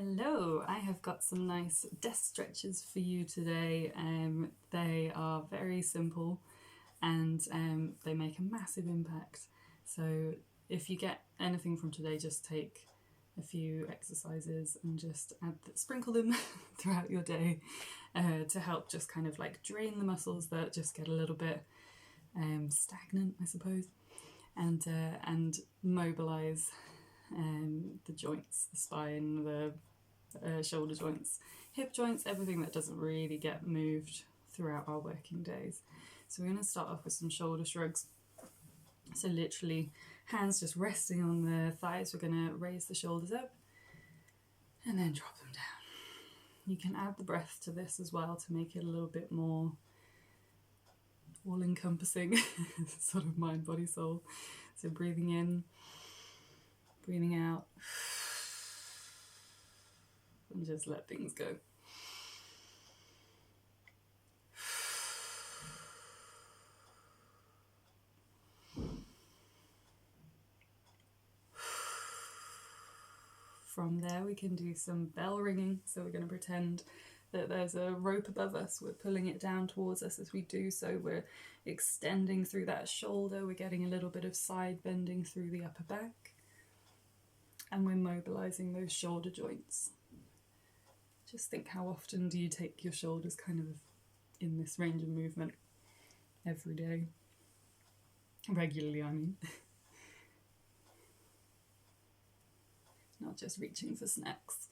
Hello, I have got some nice desk stretches for you today. They are very simple and they make a massive impact. So if you get anything from today, just take a few exercises and just sprinkle them throughout your day to help just kind of like drain the muscles that just get a little bit stagnant, I suppose, and mobilize the joints, the spine, the shoulder joints, hip joints, everything that doesn't really get moved throughout our working days. So we're going to start off with some shoulder shrugs. So literally hands just resting on the thighs. We're going to raise the shoulders up and then drop them down. You can add the breath to this as well to make it a little bit more all-encompassing, sort of mind, body, soul. So breathing in, breathing out, and just let things go. From there we can do some bell ringing. So we're going to pretend that there's a rope above us. We're pulling it down towards us. As we do so, we're extending through that shoulder. We're getting a little bit of side bending through the upper back. And we're mobilizing those shoulder joints. Just think, how often do you take your shoulders kind of in this range of movement? Every day. Regularly, I mean. Not just reaching for snacks,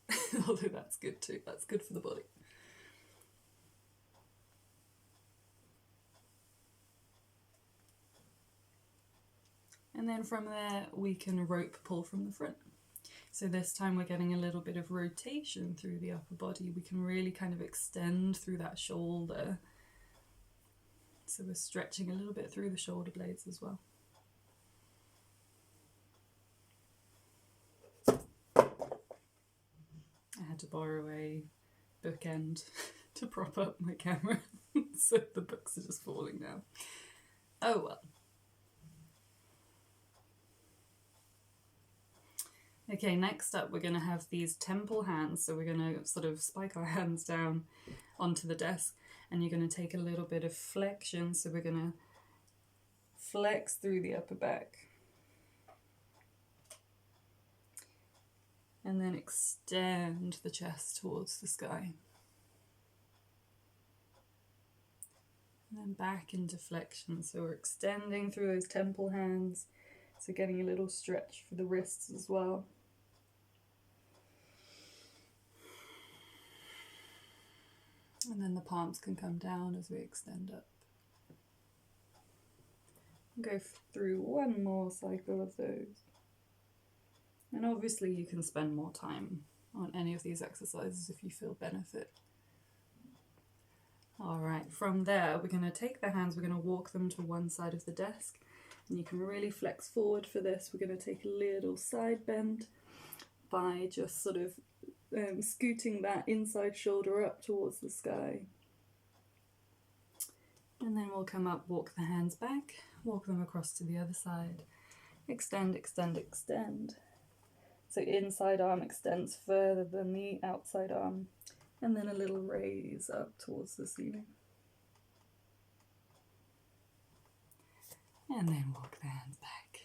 although that's good too. That's good for the body. And then from there, we can rope pull from the front. So this time we're getting a little bit of rotation through the upper body. We can really kind of extend through that shoulder. So we're stretching a little bit through the shoulder blades as well. I had to borrow a bookend to prop up my camera, so the books are just falling down. Oh well. Okay, next up we're going to have these temple hands. So we're going to sort of spike our hands down onto the desk, and you're going to take a little bit of flexion. So we're going to flex through the upper back. And then extend the chest towards the sky. And then back into flexion. So we're extending through those temple hands. So getting a little stretch for the wrists as well. And then the palms can come down as we extend up. Go through one more cycle of those. And obviously you can spend more time on any of these exercises if you feel benefit. Alright, from there we're going to take the hands, we're going to walk them to one side of the desk. And you can really flex forward for this. We're going to take a little side bend by just sort of scooting that inside shoulder up towards the sky. And then we'll come up, walk the hands back, walk them across to the other side. Extend, extend, extend. So inside arm extends further than the outside arm. And then a little raise up towards the ceiling. And then walk the hands back.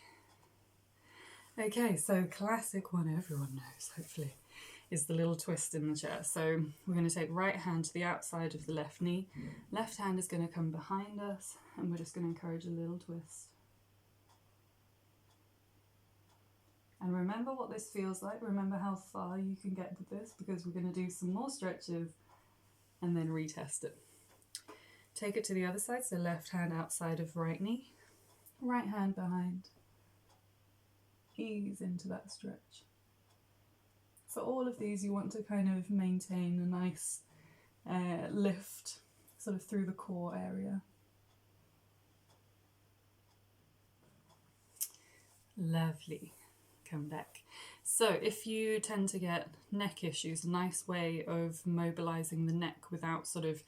Okay, so classic one everyone knows, hopefully, is the little twist in the chair. So we're going to take right hand to the outside of the left knee. Left hand is going to come behind us, and we're just going to encourage a little twist. And remember what this feels like. Remember how far you can get with this, because we're going to do some more stretches and then retest it. Take it to the other side, so left hand outside of right knee. Right hand behind. Ease into that stretch. For all of these, you want to kind of maintain a nice lift sort of through the core area. Lovely. Come back. So if you tend to get neck issues, a nice way of mobilizing the neck without sort of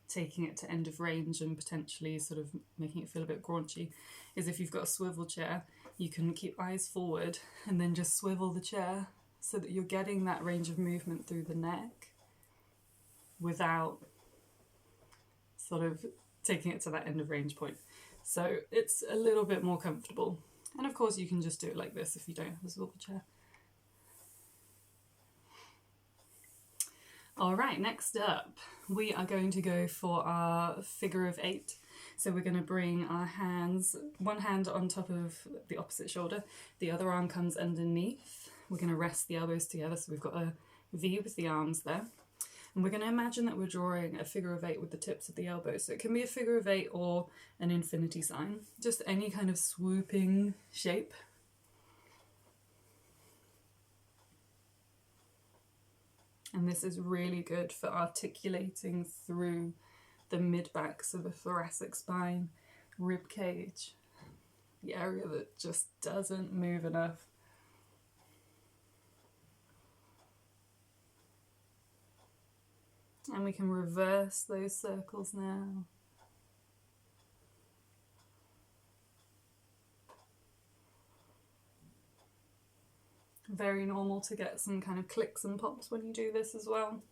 taking it to end of range and potentially sort of making it feel a bit graunchy is if you've got a swivel chair, you can keep eyes forward and then just swivel the chair so that you're getting that range of movement through the neck without sort of taking it to that end of range point. So it's a little bit more comfortable. And of course you can just do it like this if you don't have a swivel chair. All right, next up, we are going to go for our figure of 8. So we're going to bring our hands, one hand on top of the opposite shoulder, the other arm comes underneath. We're going to rest the elbows together, so we've got a V with the arms there. And we're going to imagine that we're drawing a figure of 8 with the tips of the elbows. So it can be a figure of 8 or an infinity sign, just any kind of swooping shape. And this is really good for articulating through the mid-back, so the thoracic spine, rib cage, the area that just doesn't move enough. And we can reverse those circles now. Very normal to get some kind of clicks and pops when you do this as well.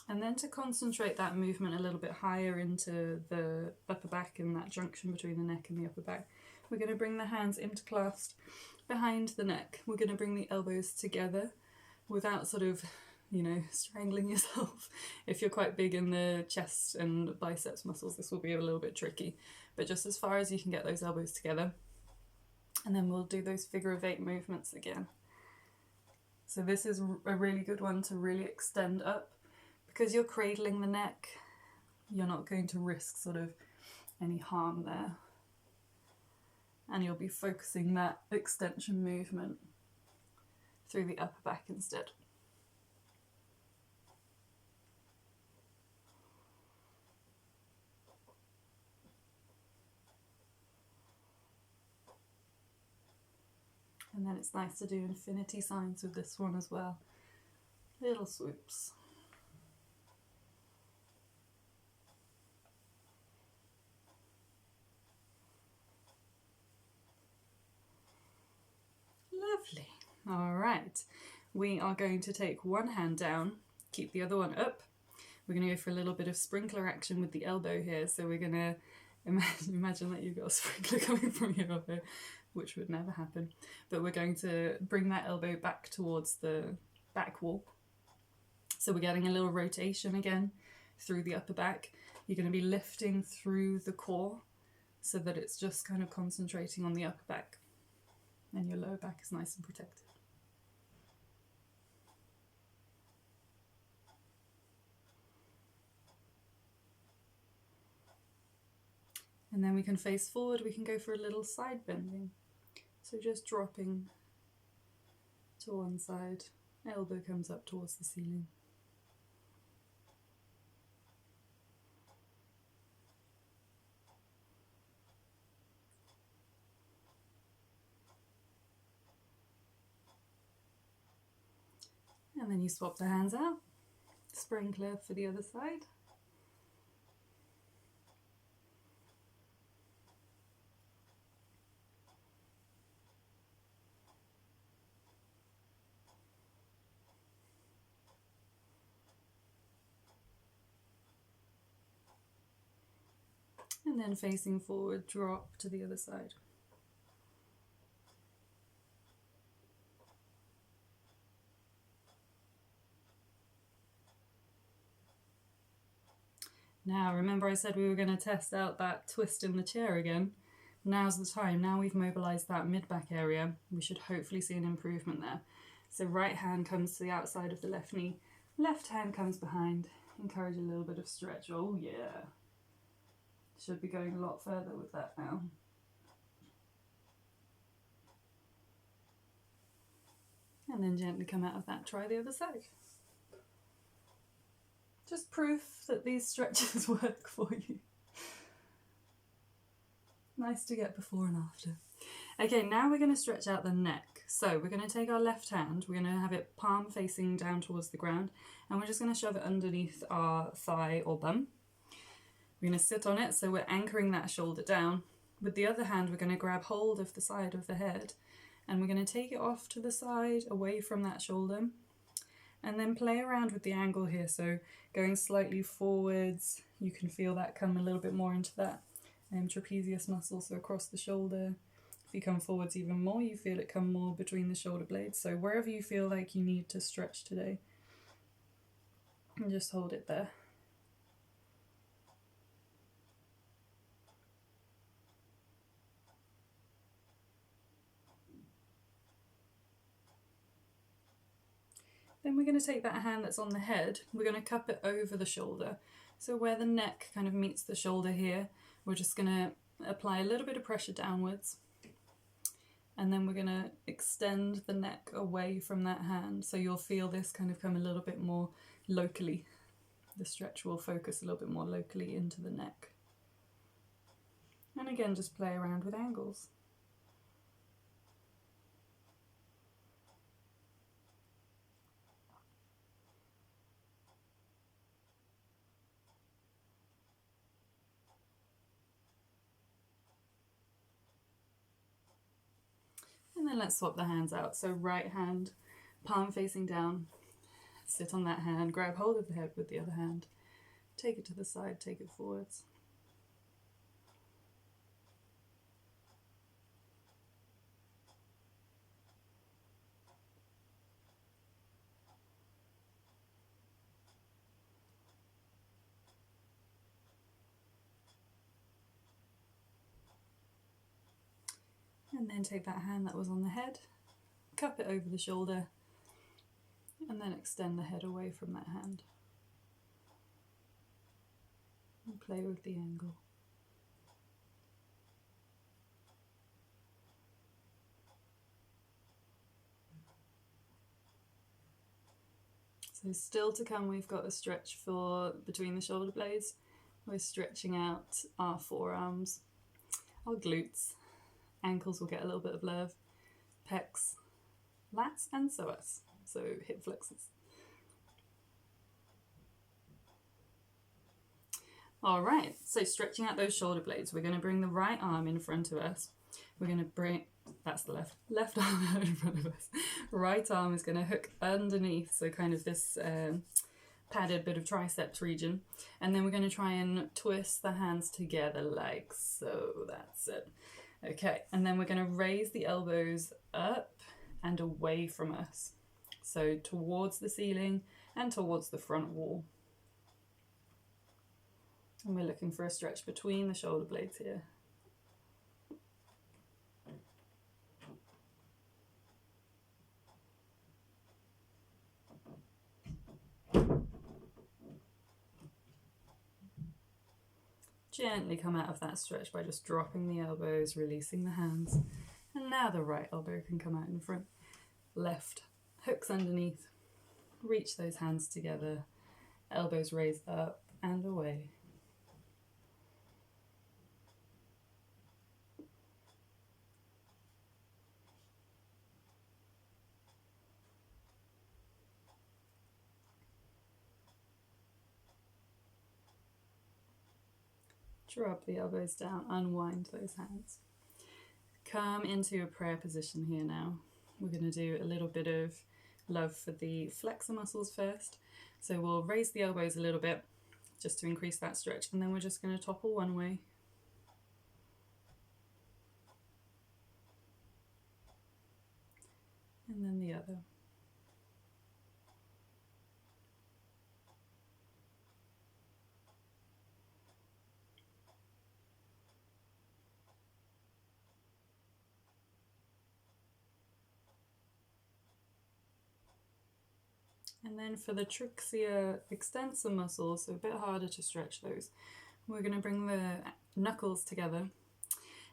And then to concentrate that movement a little bit higher into the upper back and that junction between the neck and the upper back, we're going to bring the hands interclasped behind the neck. We're going to bring the elbows together without sort of, you know, strangling yourself. If you're quite big in the chest and biceps muscles, this will be a little bit tricky. But just as far as you can get those elbows together. And then we'll do those figure of 8 movements again. So this is a really good one to really extend up. Because you're cradling the neck, you're not going to risk sort of any harm there. And you'll be focusing that extension movement through the upper back instead. And then it's nice to do infinity signs with this one as well. Little swoops. Lovely. All right. We are going to take one hand down, keep the other one up. We're going to go for a little bit of sprinkler action with the elbow here. So we're going to imagine that you've got a sprinkler coming from your elbow, which would never happen. But we're going to bring that elbow back towards the back wall. So we're getting a little rotation again through the upper back. You're going to be lifting through the core so that it's just kind of concentrating on the upper back. And your lower back is nice and protected. And then we can face forward, we can go for a little side bending. So just dropping to one side, elbow comes up towards the ceiling. And then you swap the hands out, sprinkler for the other side. And then facing forward, drop to the other side. Now, remember I said we were going to test out that twist in the chair again? Now's the time. Now we've mobilised that mid-back area, we should hopefully see an improvement there. So right hand comes to the outside of the left knee, left hand comes behind. Encourage a little bit of stretch. Oh yeah. Should be going a lot further with that now. And then gently come out of that, try the other side. Just proof that these stretches work for you. Nice to get before and after. Okay, now we're going to stretch out the neck. So we're going to take our left hand, we're going to have it palm facing down towards the ground, and we're just going to shove it underneath our thigh or bum. We're going to sit on it, so we're anchoring that shoulder down. With the other hand, we're going to grab hold of the side of the head, and we're going to take it off to the side, away from that shoulder, and then play around with the angle here. So going slightly forwards, you can feel that come a little bit more into that trapezius muscle, so across the shoulder. If you come forwards even more, you feel it come more between the shoulder blades. So wherever you feel like you need to stretch today, and just hold it there. Then we're going to take that hand that's on the head, we're going to cup it over the shoulder. So where the neck kind of meets the shoulder here, we're just going to apply a little bit of pressure downwards. And then we're going to extend the neck away from that hand. So you'll feel this kind of come a little bit more locally. The stretch will focus a little bit more locally into the neck. And again, just play around with angles. And then let's swap the hands out. So right hand, palm facing down, sit on that hand, grab hold of the head with the other hand, take it to the side, take it forwards. And then take that hand that was on the head, cup it over the shoulder, and then extend the head away from that hand. And play with the angle. So still to come, we've got a stretch for between the shoulder blades. We're stretching out our forearms, our glutes, ankles will get a little bit of love, pecs, lats and psoas, so hip flexors. All right, so stretching out those shoulder blades, we're going to bring the right arm in front of us. We're going to bring, that's the left arm out in front of us. Right arm is going to hook underneath, so kind of this padded bit of triceps region. And then we're going to try and twist the hands together like so, that's it. Okay, and then we're going to raise the elbows up and away from us. So towards the ceiling and towards the front wall. And we're looking for a stretch between the shoulder blades here. Gently come out of that stretch by just dropping the elbows, releasing the hands. And now the right elbow can come out in front. Left hooks underneath. Reach those hands together. Elbows raised up and away. Drop the elbows down, unwind those hands. Come into a prayer position here now. We're going to do a little bit of love for the flexor muscles first. So we'll raise the elbows a little bit just to increase that stretch, and then we're just going to topple one way. And then the other. And then for the trachea extensor muscles, so a bit harder to stretch those, we're going to bring the knuckles together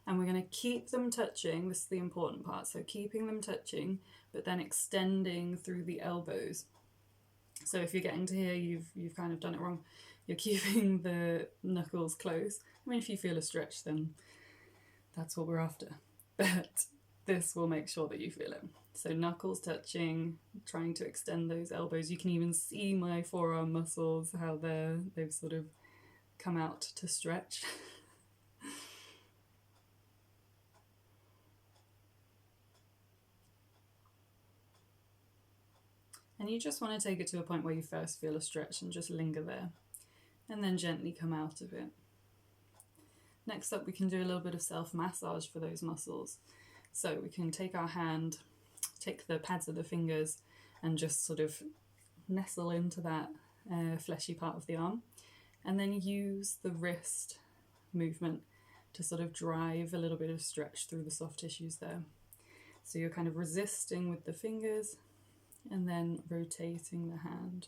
and we're going to keep them touching. This is the important part. So keeping them touching, but then extending through the elbows. So if you're getting to here, you've kind of done it wrong. You're keeping the knuckles close. I mean, if you feel a stretch, then that's what we're after. But this will make sure that you feel it. So knuckles touching, trying to extend those elbows. You can even see my forearm muscles, how they've sort of come out to stretch. And you just want to take it to a point where you first feel a stretch and just linger there, and then gently come out of it. Next up, we can do a little bit of self-massage for those muscles. So we can take our hand, take the pads of the fingers, and just sort of nestle into that fleshy part of the arm, and then use the wrist movement to sort of drive a little bit of stretch through the soft tissues there. So you're kind of resisting with the fingers and then rotating the hand.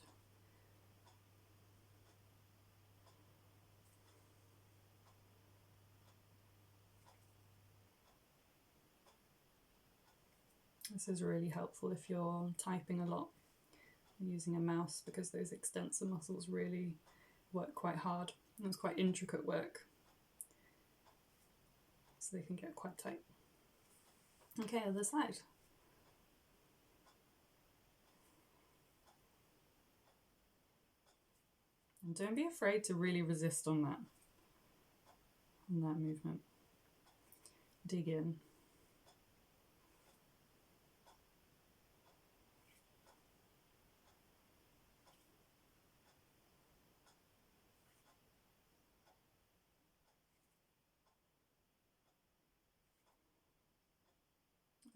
This is really helpful if you're typing a lot, using a mouse, because those extensor muscles really work quite hard. It's quite intricate work, so they can get quite tight. Okay, other side. And don't be afraid to really resist on that movement. Dig in.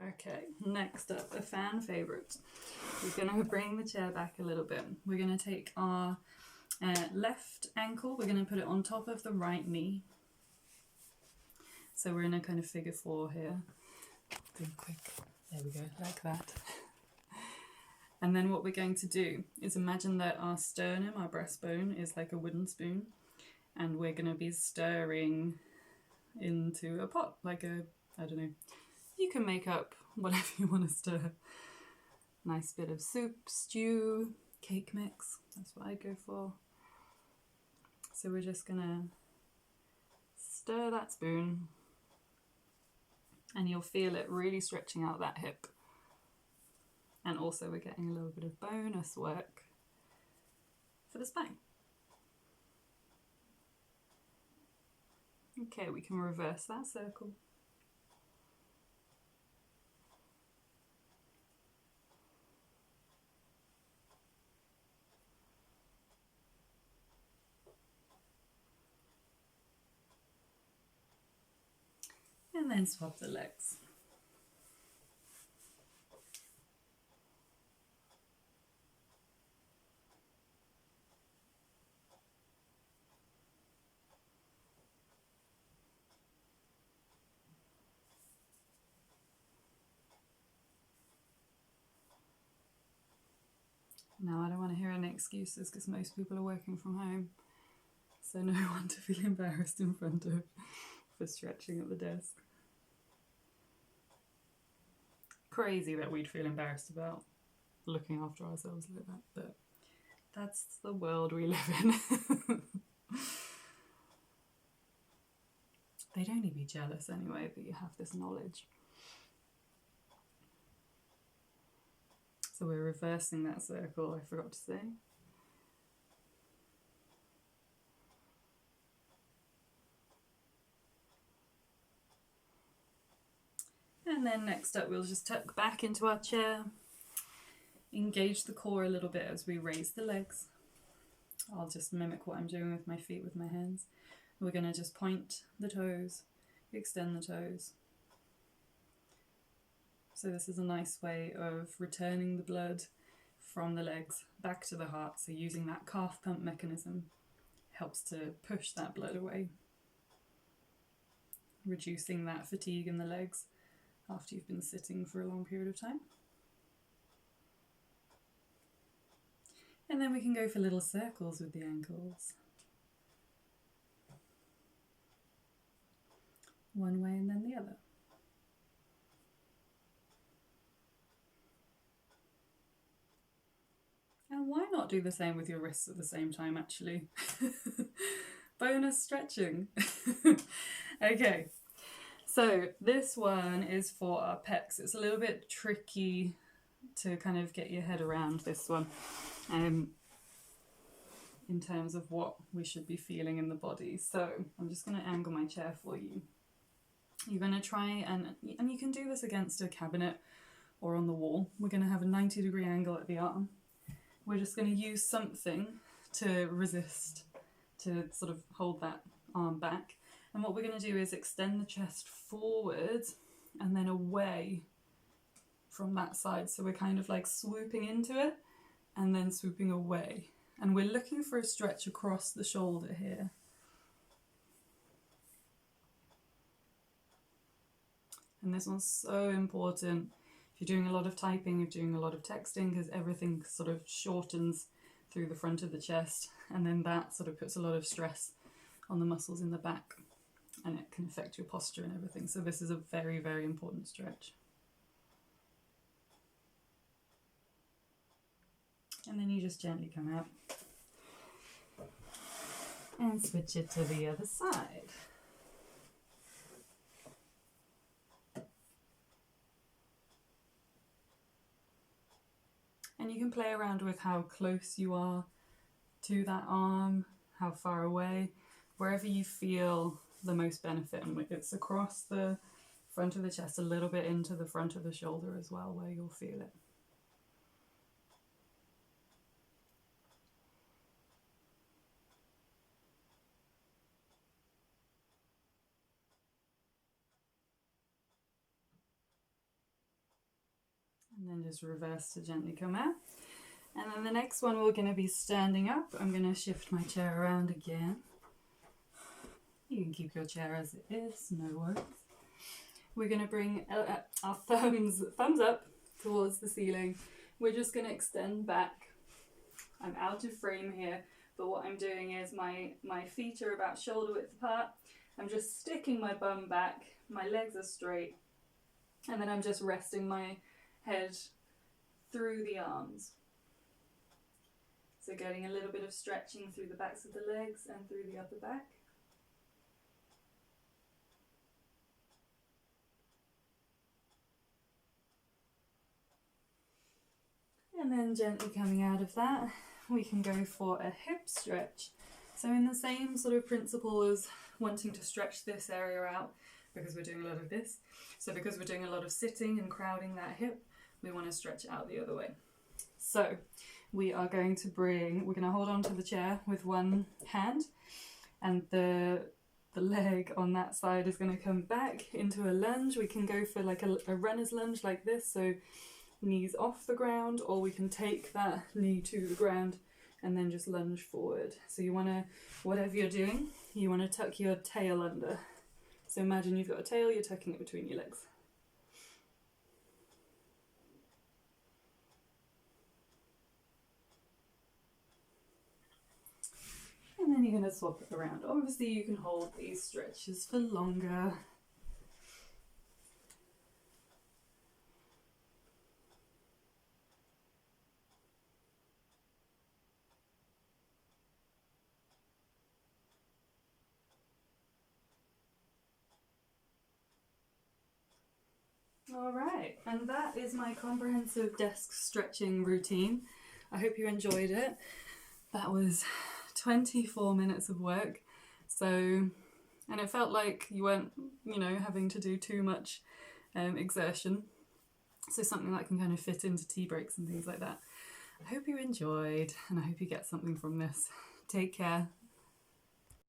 Okay, next up, a fan favourite. We're going to bring the chair back a little bit. We're going to take our left ankle, we're going to put it on top of the right knee. So we're in a kind of figure 4 here. Be quick. There we go, like that. And then what we're going to do is imagine that our sternum, our breastbone, is like a wooden spoon, and we're going to be stirring into a pot, like a, I don't know, you can make up whatever you want to stir. Nice bit of soup, stew, cake mix, that's what I go for. So we're just going to stir that spoon, and you'll feel it really stretching out that hip. And also we're getting a little bit of bonus work for the spine. Okay, we can reverse that circle. And then swap the legs. Now I don't want to hear any excuses, because most people are working from home, so no one to feel embarrassed in front of for stretching at the desk. Crazy that we'd feel embarrassed about looking after ourselves like that, but that's the world we live in. They'd only be jealous anyway that you have this knowledge. So we're reversing that circle, I forgot to say. And then next up, we'll just tuck back into our chair, engage the core a little bit as we raise the legs. I'll just mimic what I'm doing with my feet with my hands. We're going to just point the toes, extend the toes. So this is a nice way of returning the blood from the legs back to the heart. So using that calf pump mechanism helps to push that blood away, reducing that fatigue in the legs after you've been sitting for a long period of time. And then we can go for little circles with the ankles. One way and then the other. And why not do the same with your wrists at the same time, actually? Bonus stretching. Okay, so this one is for our pecs. It's a little bit tricky to kind of get your head around this one. in terms of what we should be feeling in the body. So I'm just going to angle my chair for you. You're going to try and you can do this against a cabinet or on the wall. We're going to have a 90-degree angle at the arm. We're just going to use something to resist, to sort of hold that arm back. And what we're going to do is extend the chest forward and then away from that side. So we're kind of like swooping into it and then swooping away. And we're looking for a stretch across the shoulder here. And this one's so important if you're doing a lot of typing, if you're doing a lot of texting, because everything sort of shortens through the front of the chest, and then that sort of puts a lot of stress on the muscles in the back, and it can affect your posture and everything. So this is a very, very important stretch. And then you just gently come out and switch it to the other side. And you can play around with how close you are to that arm, how far away, wherever you feel the most benefit. And it's across the front of the chest, a little bit into the front of the shoulder as well, where you'll feel it. And then just reverse to gently come out. And then the next one, we're going to be standing up. I'm going to shift my chair around again. You can keep your chair as it is, no worries. We're going to bring our thumbs up towards the ceiling. We're just going to extend back. I'm out of frame here, but what I'm doing is my feet are about shoulder width apart. I'm just sticking my bum back, my legs are straight, and then I'm just resting my head through the arms. So getting a little bit of stretching through the backs of the legs and through the upper back. And then gently coming out of that, we can go for a hip stretch. So in the same sort of principle as wanting to stretch this area out, because we're doing a lot of this. So because we're doing a lot of sitting and crowding that hip, we want to stretch it out the other way. So we are going to we're going to hold on to the chair with one hand, and the leg on that side is going to come back into a lunge. We can go for like a runner's lunge like this, so knees off the ground, or we can take that knee to the ground and then just lunge forward. So you want to, whatever you're doing, you want to tuck your tail under. So imagine you've got a tail, you're tucking it between your legs. And then you're going to swap it around. Obviously you can hold these stretches for longer. Alright, and that is my comprehensive desk stretching routine. I hope you enjoyed it. That was 24 minutes of work, and it felt like you weren't, having to do too much exertion. So something that can kind of fit into tea breaks and things like that. I hope you enjoyed, and I hope you get something from this. Take care.